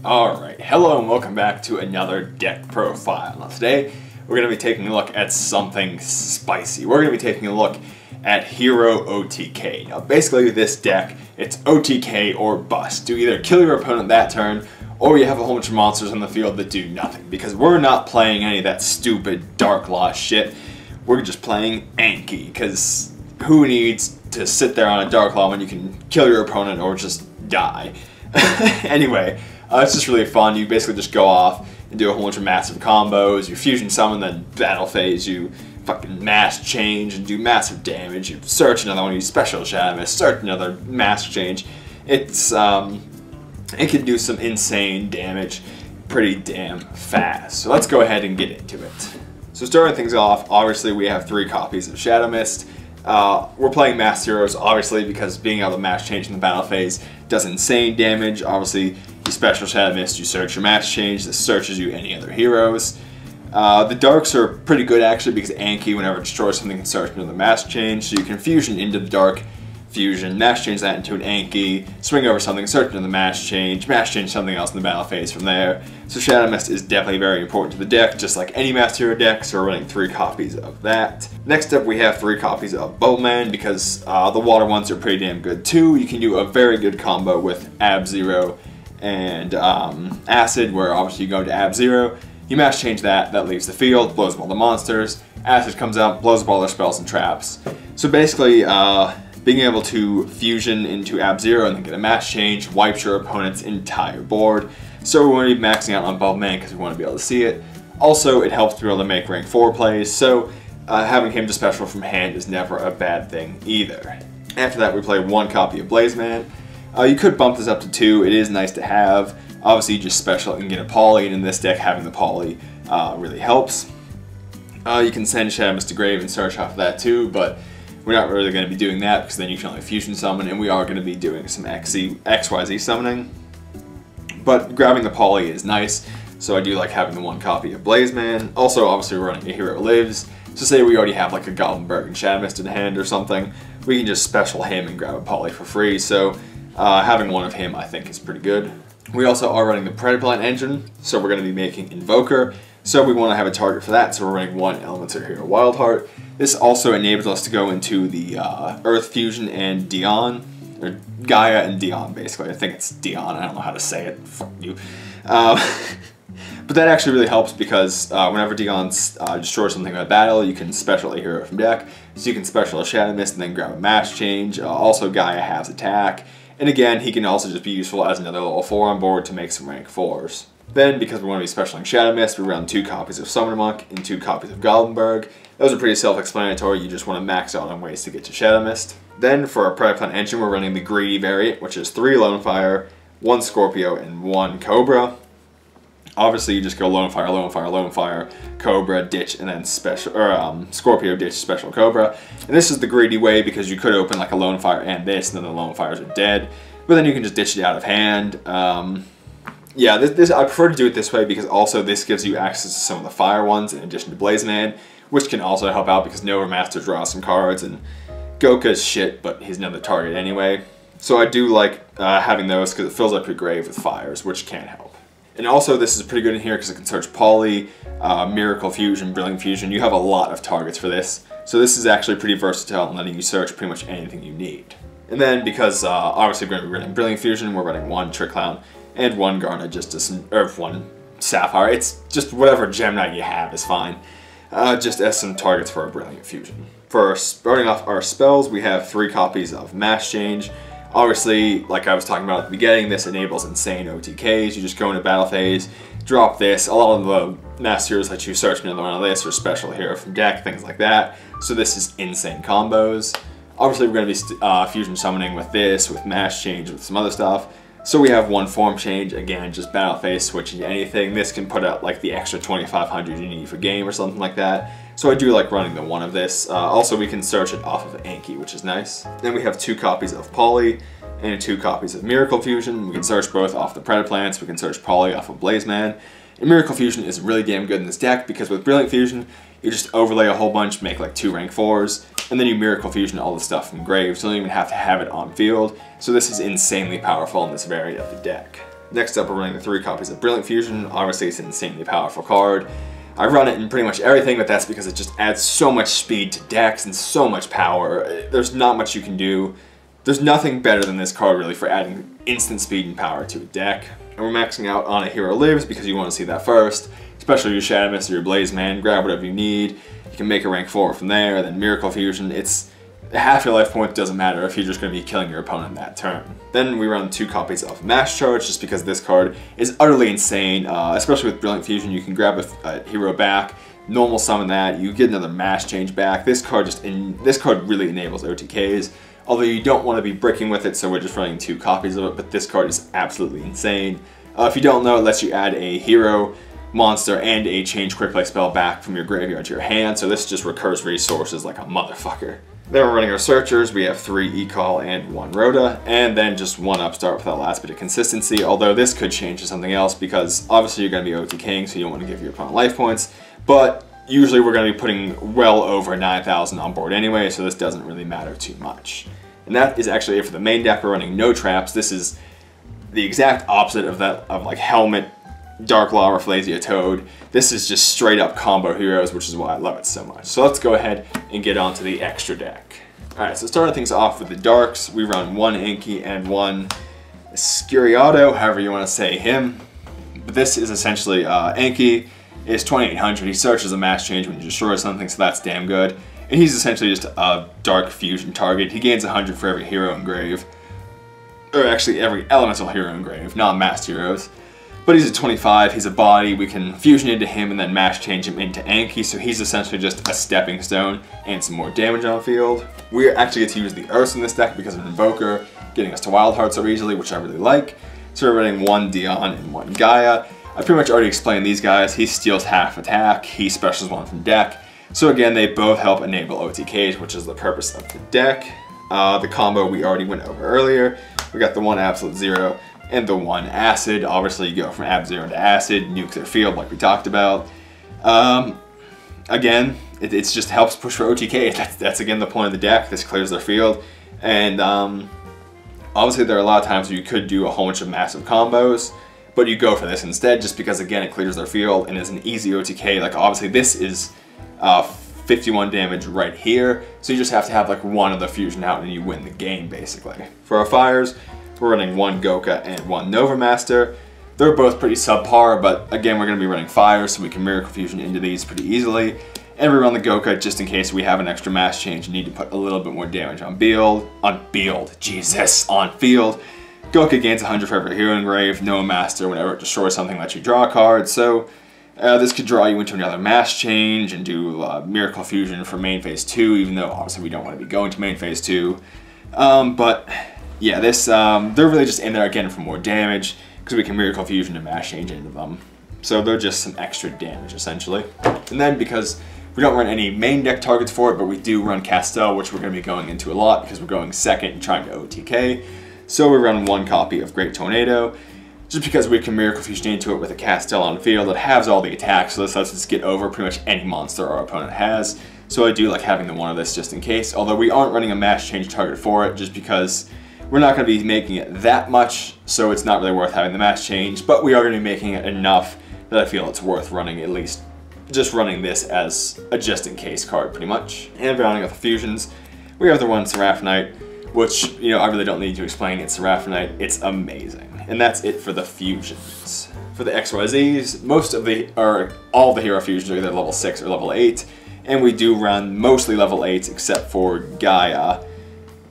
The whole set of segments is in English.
Alright, hello and welcome back to another deck profile. Now today, we're going to be taking a look at something spicy. We're going to be taking a look at Hero OTK. Now basically this deck, it's OTK or bust. You either kill your opponent that turn, or you have a whole bunch of monsters on the field that do nothing. Because we're not playing any of that stupid Dark Law shit. We're just playing Anki, because who needs to sit there on a Dark Law when you can kill your opponent or just die? Anyway, it's just really fun. You basically just go off and do a whole bunch of massive combos. You fusion summon, then battle phase, you fucking mass change and do massive damage. You search another one, you special shadow mist, search another mass change. It's it can do some insane damage pretty damn fast. So let's go ahead and get into it. So starting things off, obviously we have 3 copies of Shadow Mist. We're playing Mass Heroes, obviously, because being able to mass change in the battle phase does insane damage. Obviously, you special Shadow Mist, you search your mass change, this searches you any other heroes. The Darks are pretty good, actually, because Anki, whenever it destroys something, can search another mass change, so you can fusion into the Dark, fusion, mass change that into an Anki, swing over something, search another mass change something else in the battle phase from there. So Shadow Mist is definitely very important to the deck, just like any Mass Hero deck, so we're running 3 copies of that. Next up we have 3 copies of Boatman, because the water ones are pretty damn good too. You can do a very good combo with Ab-Zero and Acid, where obviously you go to Ab-Zero, you mass change that leaves the field, blows up all the monsters, Acid comes out, blows up all their spells and traps. So basically, being able to fusion into Ab-Zero and then get a mass change wipes your opponent's entire board. So we want to be maxing out on Boatman because we want to be able to see it. Also, it helps to be able to make rank 4 plays, so having him to special from hand is never a bad thing either. After that, we play 1 copy of Blazeman. You could bump this up to 2, it is nice to have. Obviously, you just special and get a poly, and in this deck, having the poly really helps. You can send Shadow Mist to Grave and search off of that too, but we're not really going to be doing that because then you can only fusion summon, and we are going to be doing some XYZ summoning. But grabbing the poly is nice, so I do like having the 1 copy of Blazeman. Also, obviously, we're running a Hero Lives, so say we already have like a Goblinberg and Shadow Mist in hand or something, we can just special him and grab a poly for free, so having 1 of him I think is pretty good. We also are running the Predator Plant engine, so we're going to be making Invoker. So we want to have a target for that, so we're running 1 Elemental Hero Wildheart. This also enables us to go into the Earth Fusion and Dion, or Gaia and Dion basically. I think it's Dion, I don't know how to say it, fuck you. But that actually really helps because whenever Dion destroys something in a battle, you can special a hero from deck. So you can special a Shadow Mist and then grab a mass change. Also Gaia has attack. And again, he can also just be useful as another level 4 on board to make some rank 4s. Then, because we want to be specialing Shadow Mist, we run 2 copies of Summoner Monk and 2 copies of Goblinberg. Those are pretty self-explanatory, you just want to max out on ways to get to Shadow Mist. Then, for our Predator Plant engine, we're running the Greedy variant, which is 3 Lone Fire, 1 Scorpio, and 1 Cobra. Obviously, you just go Lone Fire, Lone Fire, Lone Fire, Cobra, Ditch, and then special, or Scorpio, Ditch, Special Cobra. And this is the greedy way because you could open like a Lone Fire and this, and then the Lone Fires are dead. But then you can just ditch it out of hand. Yeah, I prefer to do it this way because also this gives you access to some of the fire ones in addition to Blazeman, which can also help out because Nova Master draws some cards, and Goka's shit, but he's another target anyway. So I do like having those because it fills up your grave with fires, which can help. And also this is pretty good in here because it can search Poly, Miracle Fusion, Brilliant Fusion. You have a lot of targets for this. So this is actually pretty versatile in letting you search pretty much anything you need. And then because obviously we're going to be running Brilliant Fusion, we're running 1 Trick Clown and 1 Garnet, or 1 Sapphire. It's just whatever Gem Knight you have is fine. Just as some targets for a Brilliant Fusion. For starting off our spells, we have 3 copies of Mass Change. Obviously, like I was talking about at the beginning, this enables insane OTKs. You just go into battle phase, drop this. A lot of the Mass Heroes let you search another one of this or special hero from deck, things like that. So this is insane combos. Obviously, we're going to be fusion summoning with this, with Mass Change, with some other stuff. So we have 1 Form Change, again, just battle phase, switching to anything. This can put out like the extra 2,500 you need for game or something like that. So I do like running the 1 of this. Also, we can search it off of Anki, which is nice. Then we have 2 copies of Poly and 2 copies of Miracle Fusion. We can search both off the Predator Plants. We can search Poly off of Blazeman. And Miracle Fusion is really damn good in this deck because with Brilliant Fusion, you just overlay a whole bunch, make like 2 rank 4s, and then you Miracle Fusion all the stuff from Grave, so you don't even have to have it on field. So this is insanely powerful in this variant of the deck. Next up, we're running the 3 copies of Brilliant Fusion. Obviously, it's an insanely powerful card. I run it in pretty much everything, but that's because it just adds so much speed to decks and so much power. There's not much you can do. There's nothing better than this card, really, for adding instant speed and power to a deck. And we're maxing out on a Hero Lives because you want to see that first, especially your Shadow Mist or your Blaze Man. Grab whatever you need. You can make a rank 4 from there, then Miracle Fusion. It's half your life point, doesn't matter if you're just going to be killing your opponent that turn. Then we run 2 copies of Mass Charge just because this card is utterly insane, especially with Brilliant Fusion. You can grab a hero back, normal summon that, you get another Mass Change back. This card really enables OTKs, although you don't want to be bricking with it, so we're just running 2 copies of it, but this card is absolutely insane. If you don't know, it lets you add a hero, monster, and a change quick play spell back from your graveyard to your hand, so this just recurs resources like a motherfucker. Then we're running our searchers. We have 3 E-Call and 1 Rhoda, and then just 1 Upstart for that last bit of consistency, although this could change to something else because obviously you're going to be OTKing, so you don't want to give your opponent life points, but usually we're going to be putting well over 9,000 on board anyway, so this doesn't really matter too much. And that is actually it for the main deck. We're running no traps. This is the exact opposite of that, of like Helmet, Dark Law, or Flasia Toad. This is just straight up combo heroes, which is why I love it so much. So let's go ahead and get on to the extra deck. Alright, so starting things off with the darks, we run 1 Anki and 1 Scuriato, however you want to say him. But this is essentially, Anki is 2800, he searches a mass change when you destroy something, so that's damn good. And he's essentially just a dark fusion target. He gains 100 for every hero in grave. Or actually every elemental hero in grave, not masked heroes. But he's a 25, he's a body, we can fusion into him and then mass change him into Anki, so he's essentially just a stepping stone and some more damage on field. We actually get to use the Earths in this deck because of Invoker, getting us to Wild Heart so easily, which I really like. So we're running 1 Dion and 1 Gaia. I pretty much already explained these guys. He steals half attack, he specials 1 from deck. So again, they both help enable OTKs, which is the purpose of the deck. The combo we already went over earlier. We got the 1 Absolute Zero and the 1 Acid. Obviously you go from Ab Zero to Acid, nuke their field like we talked about. Again, it just helps push for OTK. That's again the point of the deck. This clears their field. And obviously there are a lot of times where you could do a whole bunch of massive combos, but you go for this instead just because again it clears their field and is an easy OTK. Like obviously this is 51 damage right here, so you just have to have like 1 of the fusion out and you win the game basically. For our fires, we're running 1 Goka and 1 Nova Master. They're both pretty subpar, but again we're going to be running fires so we can Miracle Fusion into these pretty easily. And we run the Goka just in case we have an extra mass change and need to put a little bit more damage on field. On field. Goka gains 100 for every hero in grave, no master whenever it destroys something lets you draw a card, so this could draw you into another mass change and do Miracle Fusion for main phase 2, even though obviously we don't want to be going to main phase 2. But yeah, they're really just in there again for more damage because we can Miracle Fusion and mass change into them. So they're just some extra damage essentially. And then because we don't run any main deck targets for it, but we do run Castel, which we're going to be going into a lot because we're going second and trying to OTK. So we run 1 copy of Great Tornado, just because we can Miracle Fusion into it with a Castel on field. It has all the attacks, so this lets us get over pretty much any monster our opponent has. So I do like having the 1 of this just in case, although we aren't running a mass change target for it just because we're not going to be making it that much, so it's not really worth having the mass change, but we are going to be making it enough that I feel it's worth running at least just running this as a just-in-case card, pretty much. And rounding out the fusions, we have the 1 Seraphonite, which, you know, I really don't need to explain. It's Seraphonite. It's amazing. And that's it for the fusions. For the XYZs, all of the hero fusions are either level 6 or level 8, and we do run mostly level 8 except for Gaia.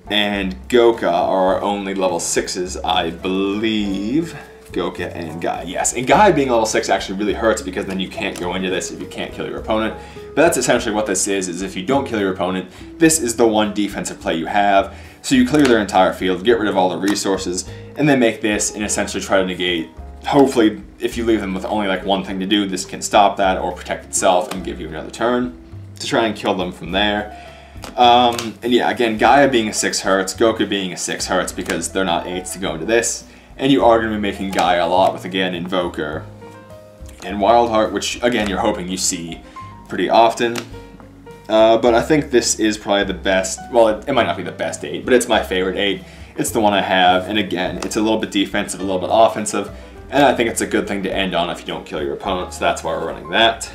And Goka are our only level 6s, I believe. Goka and Gaia, yes. And Gaia being level 6 actually really hurts because then you can't go into this if you can't kill your opponent. But that's essentially what this is if you don't kill your opponent, this is the 1 defensive play you have. So you clear their entire field, get rid of all the resources, and then make this and essentially try to negate. Hopefully, if you leave them with only like 1 thing to do, this can stop that or protect itself and give you another turn to try and kill them from there. And yeah, again, Gaia being a 6 hurts, Goku being a 6 hurts because they're not 8s to go into this. And you are going to be making Gaia a lot with, again, Invoker and Wild Heart, which, again, you're hoping you see pretty often. But I think this is probably the best, well, it might not be the best 8, but it's my favorite 8. it's the one I have. And again, it's a little bit defensive, a little bit offensive, and I think it's a good thing to end on if you don't kill your opponent, so that's why we're running that.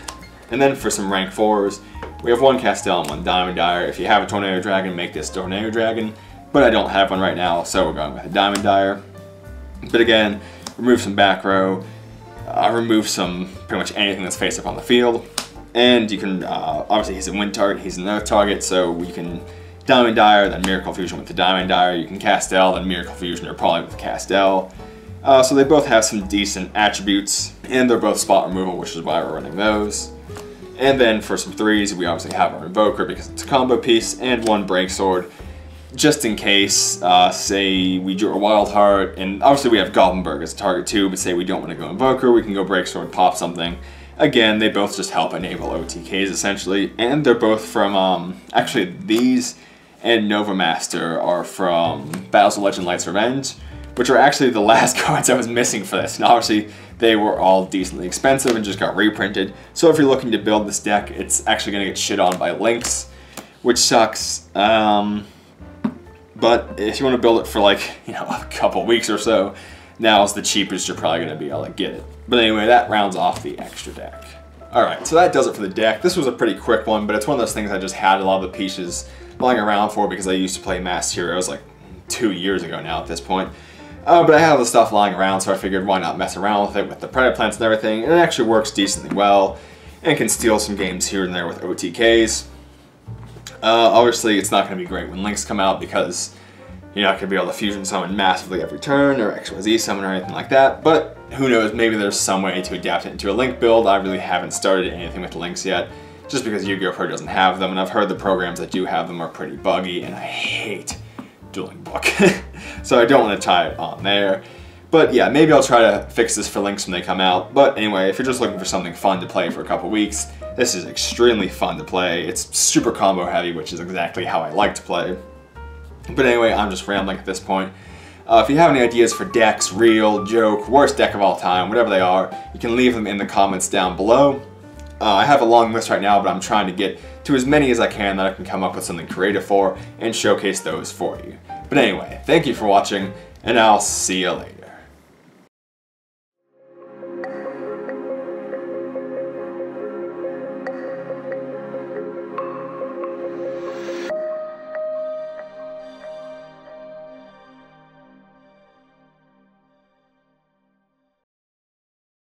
And then for some rank 4s, we have 1 Castell and 1 Diamond Dyer. If you have a Tornado Dragon, make this Tornado Dragon, but I don't have one right now, so we're going with a Diamond Dyer. But again, remove some back row, remove some pretty much anything that's face up on the field, and you can, obviously he's a wind target, he's an earth target, so you can Diamond Dyer, then Miracle Fusion with the Diamond Dyer, you can Castell, then Miracle Fusion or probably with Castell. So they both have some decent attributes, and they're both spot removal, which is why we're running those. And then for some 3s, we obviously have our Invoker because it's a combo piece, and 1 Break Sword, just in case, say we drew a Wild Heart, and obviously we have Goblinberg as a target too, but say we don't want to go Invoker, we can go Break Sword, pop something. Again, they both just help enable OTKs essentially, and they're both from, actually these and Nova Master are from Battles of Legend Light's Revenge, which are actually the last cards I was missing for this. And obviously, they were all decently expensive and just got reprinted. So if you're looking to build this deck, it's actually going to get shit on by Lynx, which sucks. But if you want to build it for like, you know, a couple weeks or so, now's the cheapest you're probably going to be able to get it. But anyway, that rounds off the extra deck. Alright, so that does it for the deck. This was a pretty quick one, but it's one of those things I just had a lot of the pieces lying around for because I used to play Masked Heroes like 2 years ago now at this point. But I have the stuff lying around, so I figured why not mess around with it with the Predator Plants and everything, and it actually works decently well, and can steal some games here and there with OTKs. Obviously, it's not going to be great when Lynx come out because you're not going to be able to fusion summon massively every turn, or XYZ summon or anything like that, but who knows, maybe there's some way to adapt it into a Link build. I really haven't started anything with Lynx yet, just because Yu-Gi-Oh! Pro doesn't have them, and I've heard the programs that do have them are pretty buggy, and I hate Dueling Book. So I don't want to tie it on there. But yeah, maybe I'll try to fix this for Lynx when they come out. But anyway, if you're just looking for something fun to play for a couple weeks, this is extremely fun to play. It's super combo heavy, which is exactly how I like to play. But anyway, I'm just rambling at this point. If you have any ideas for decks, real, joke, worst deck of all time, whatever they are, you can leave them in the comments down below. I have a long list right now, but I'm trying to get to as many as I can that I can come up with something creative for and showcase those for you. But anyway, thank you for watching, and I'll see you later.